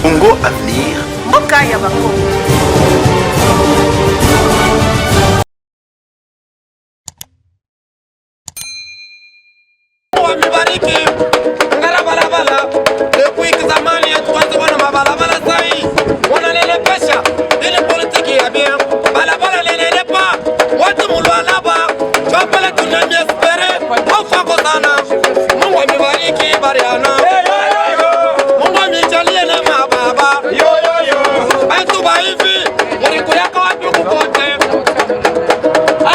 Congo Avenir. Mokaya Bako. Wamebariki ngala balabala depuis zamani tuanze wana mabalabala sai wanalelepesha ile politiki ya bien balabala lelelepa watu mulwalaba chapele tunamia spere wafako sana. Mungu amebariki bariana Mungu amejalia na mababa bantu baivi mulikuya wapi kukote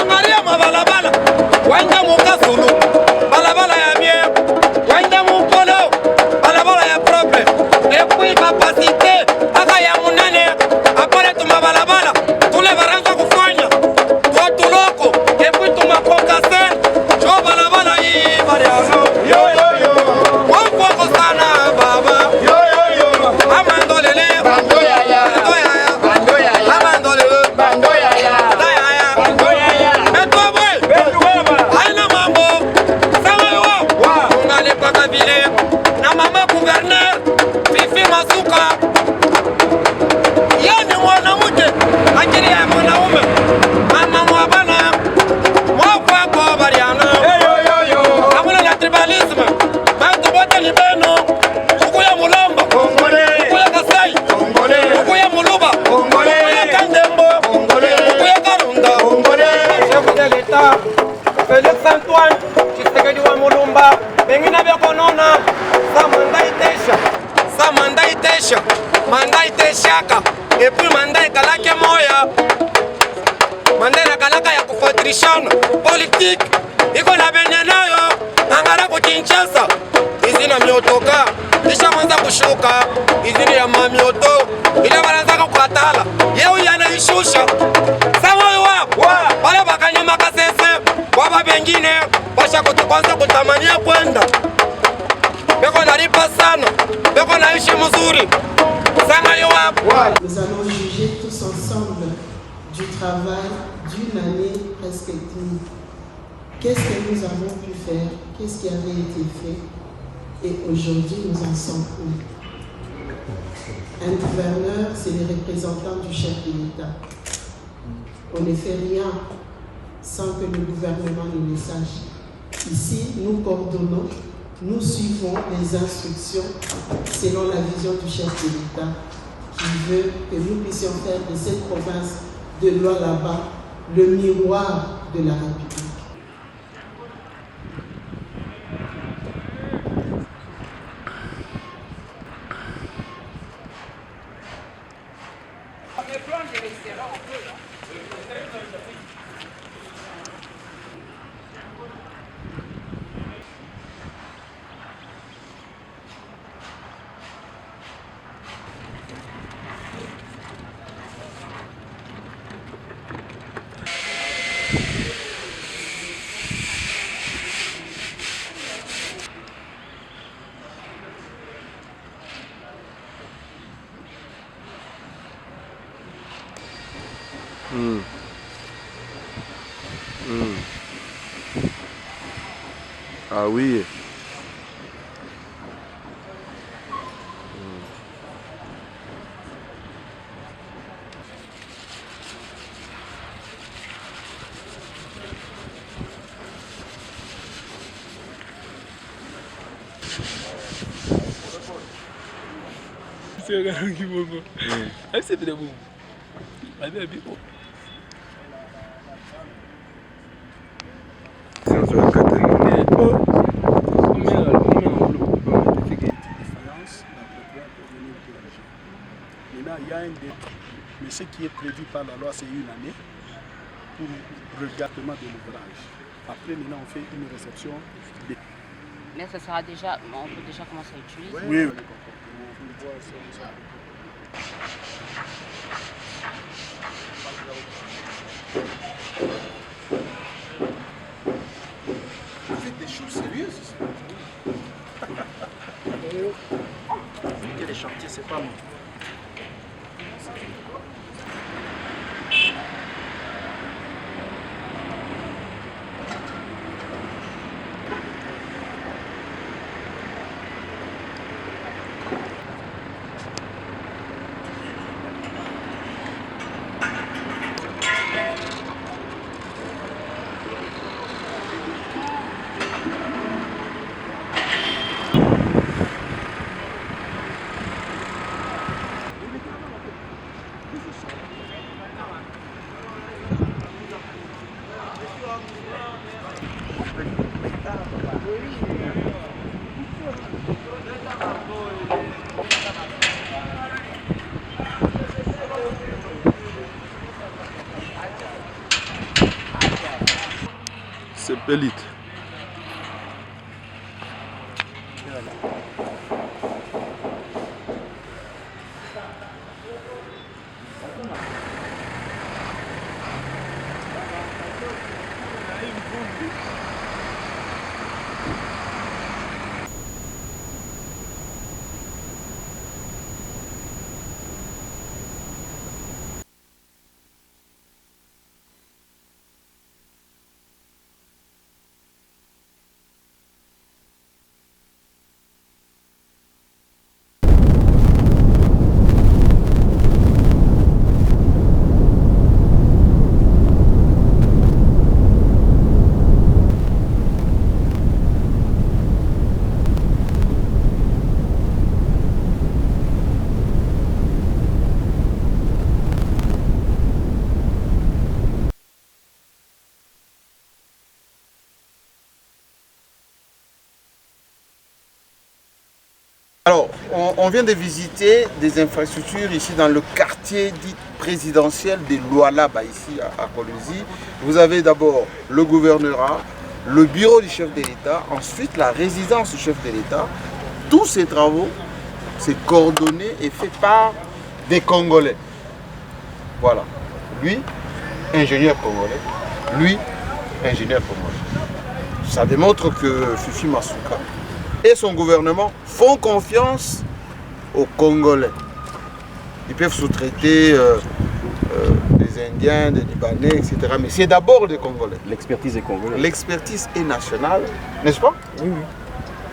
angalia mabalabala wenda mukasulu balabala ya bien wenda mupolo balabala ya propre depuis capacité aka ya munene apale tuma balabala tule baranza kufanya watu loko depuis tuma kokase jo balabala hii bariano wafoko sana baba amandolele bando yaya amandolele bando yaya na mama gouverneur Fifi Masuka yani mwanamke akili ya mwanaume mama mwabana mwafa kwa bariana amuna la tribalisme bantu bote ni beno kuku ya mulamba kuku ya Kasai kuku ya Muluba kuku ya Kandembo kuku ya Karunda chef de l'État Félix Antoine Tshisekedi wa Mulumba bengine bekonona manda iteshaka epuis manda ikalake moya manda inakalaka ya kufatrishana politique iko na benye nayo angara kukinchasa izina miotoka isha mwanza kushuka izini ya mamioto ila baranzaka kukatala yeu yanaishusha samoyo wapo wale bakanyama kasese waba bengine basha kwanza kutamania kwenda beko nalipa sana beko naishi mzuri sana yo wapo. Nous allons juger tous ensemble du travail d'une année presque demie. Qu'est-ce que nous avons pu faire? Qu'est-ce qui avait été fait? Et aujourd'hui, nous en sommes où? Un gouverneur, c'est les représentants du chef de l'État. On ne fait rien sans que le gouvernement ne le sache. Ici, nous coordonnons, nous suivons les instructions selon la vision du chef de l'État qui veut que nous puissions faire de cette province de Lualaba le miroir de la République. Ah oui. Mais ce qui est prévu par la loi, c'est une année pour regardement de l'ouvrage. Après, maintenant, on fait une réception. Mais ça sera déjà, on peut déjà commencer à utiliser. Oui. Vous faites des choses sérieuses. Les chantiers, c'est pas moi. Élite. Alors, on vient de visiter des infrastructures ici dans le quartier dit présidentiel de Lualaba, ici à Kolwezi. Vous avez d'abord le gouvernorat, le bureau du chef de l'État, ensuite la résidence du chef de l'État. Tous ces travaux, c'est coordonné et fait par des Congolais. Voilà. Lui, ingénieur congolais. Lui, ingénieur congolais. Ça démontre que Fifi Masuka et son gouvernement font confiance aux Congolais. Ils peuvent sous-traiter des Indiens, des Libanais, etc. Mais c'est d'abord des Congolais. L'expertise est congolaise. L'expertise est nationale, n'est-ce pas? Oui, oui.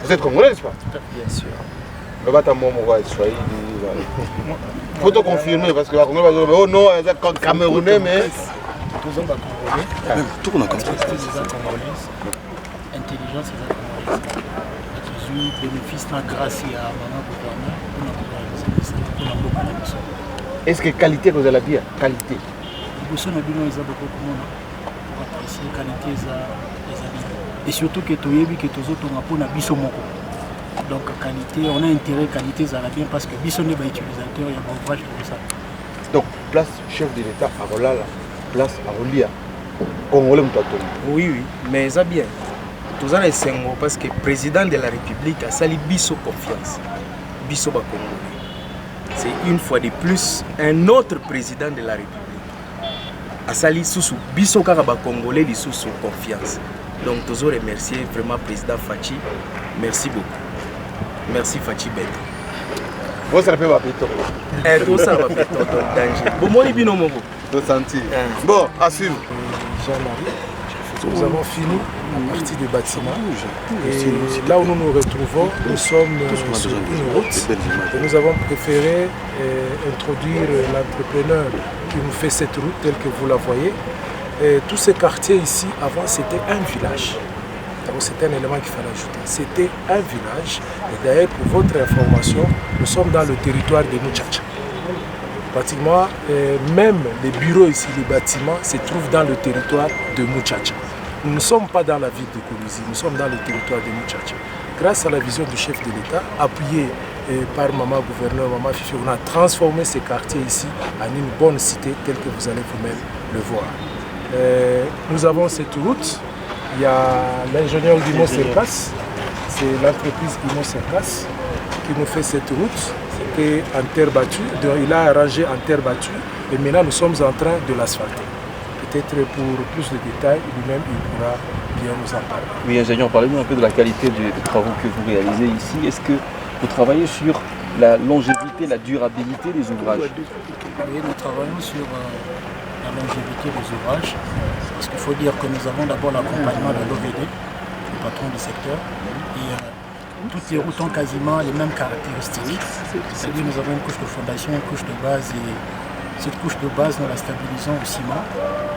Vous êtes Congolais, n'est-ce pas? Bien sûr. Le bâtiment il faut te confirmer parce que les Congolais vont dire oh non, c'est comme Camerounais, mais. Tourne comme ça. Intelligence, c'est ça. Bénéfice grâce à maman gouvernement. Est-ce que qualité vous allez dire? Qualité. Et surtout que tu as que tu as donc qualité, on a intérêt qualité ça bien parce que Bisson est utilisateur, il y a un ouvrage comme ça. Donc place chef de l'État à Rolala, place à Rolia. Congolais oui, oui, mais ça bien. Tous les Sengo parce que le président de la République a sali Bisso confiance. Bisso ba Congolais. C'est une fois de plus un autre président de la République. A sali sous Bisso Karaba Congolais li sous confiance. Donc tous remercier vraiment président Fachi. Merci beaucoup. Merci Fachi Bête. Vous savez pas béton. Tout ça va béton dans danger. Bon moi les bino mogo. Bon, à suivre. Nous avons fini la partie des bâtiments et là où nous nous retrouvons, nous sommes sur une route et nous avons préféré introduire l'entrepreneur qui nous fait cette route telle que vous la voyez. Et tous ces quartiers ici, avant c'était un village. C'était un élément qu'il fallait ajouter. C'était un village et d'ailleurs pour votre information, nous sommes dans le territoire de Muchacha. Pratiquement, même les bureaux ici, les bâtiments se trouvent dans le territoire de Muchacha. Nous ne sommes pas dans la ville de Kolwezi, nous sommes dans le territoire de Muchacha. Grâce à la vision du chef de l'État, appuyé par Maman Gouverneur, Maman Fifi, on a transformé ces quartiers ici en une bonne cité telle que vous allez vous-même le voir. Nous avons cette route, il y a l'ingénieur Guimond Serkas, c'est l'entreprise Guimond Serkas qui nous fait cette route. C'était en terre battue, il a arrangé en terre battue et maintenant nous sommes en train de l'asphalter. Peut-être pour plus de détails, lui-même il pourra bien nous en parler. Oui, ingénieur, parlez-nous un peu de la qualité des travaux que vous réalisez ici. Est-ce que vous travaillez sur la longévité, la durabilité des ouvrages? Oui, nous travaillons sur la longévité des ouvrages. Parce qu'il faut dire que nous avons d'abord l'accompagnement de l'OVD, le patron du secteur. Et toutes les routes ont quasiment les mêmes caractéristiques. C'est-à-dire nous avons une couche de fondation, une couche de base et cette couche de base nous la stabilisons au ciment.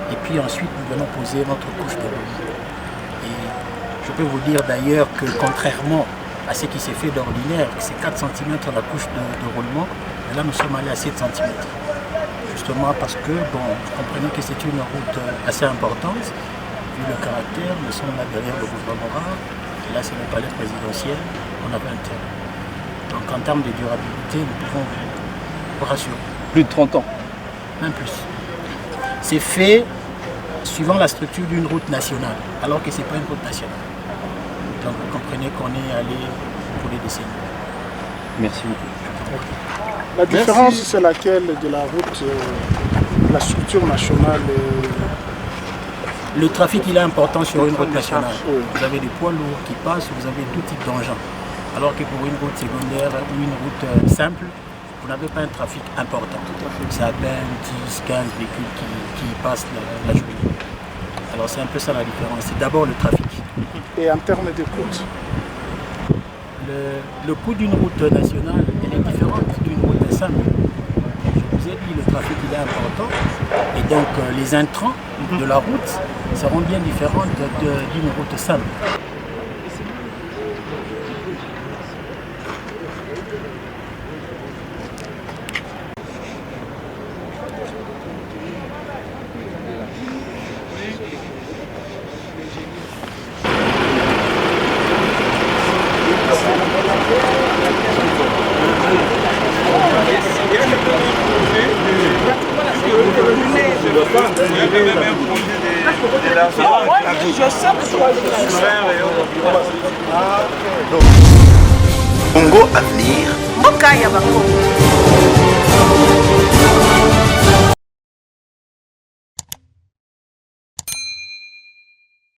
Et puis ensuite nous venons poser notre couche de roulement. Et je peux vous dire d'ailleurs que contrairement à ce qui s'est fait d'ordinaire, c'est 4 cm la couche de roulement, mais là nous sommes allés à 7 cm. Justement parce que, bon, vous comprenez que c'est une route assez importante, vu le caractère, nous sommes là derrière le gouvernement, et là c'est le palais présidentiel, on a 20 ans. Donc en termes de durabilité, nous pouvons vous rassurer. Plus de 30 ans. Même plus. C'est fait suivant la structure d'une route nationale, alors que ce n'est pas une route nationale. Donc vous comprenez qu'on est allé pour des décennies. Merci beaucoup. La différence, c'est laquelle de la route, la structure nationale Le trafic, il est important sur une route nationale. Vous avez des poids lourds qui passent, vous avez tout type d'engins. Alors que pour une route secondaire ou une route simple, vous n'avez pas un trafic important. C'est à peine 10, 15 véhicules qui passent la journée. Alors c'est un peu ça la différence. C'est d'abord le trafic. Et en termes de coûts? Le coût d'une route nationale, elle est différente d'une route simple. Je vous ai dit, le trafic il est important. Et donc les intrants de la route seront bien différentes d'une route simple. Congo Avenir. Mboka ya Bakongo.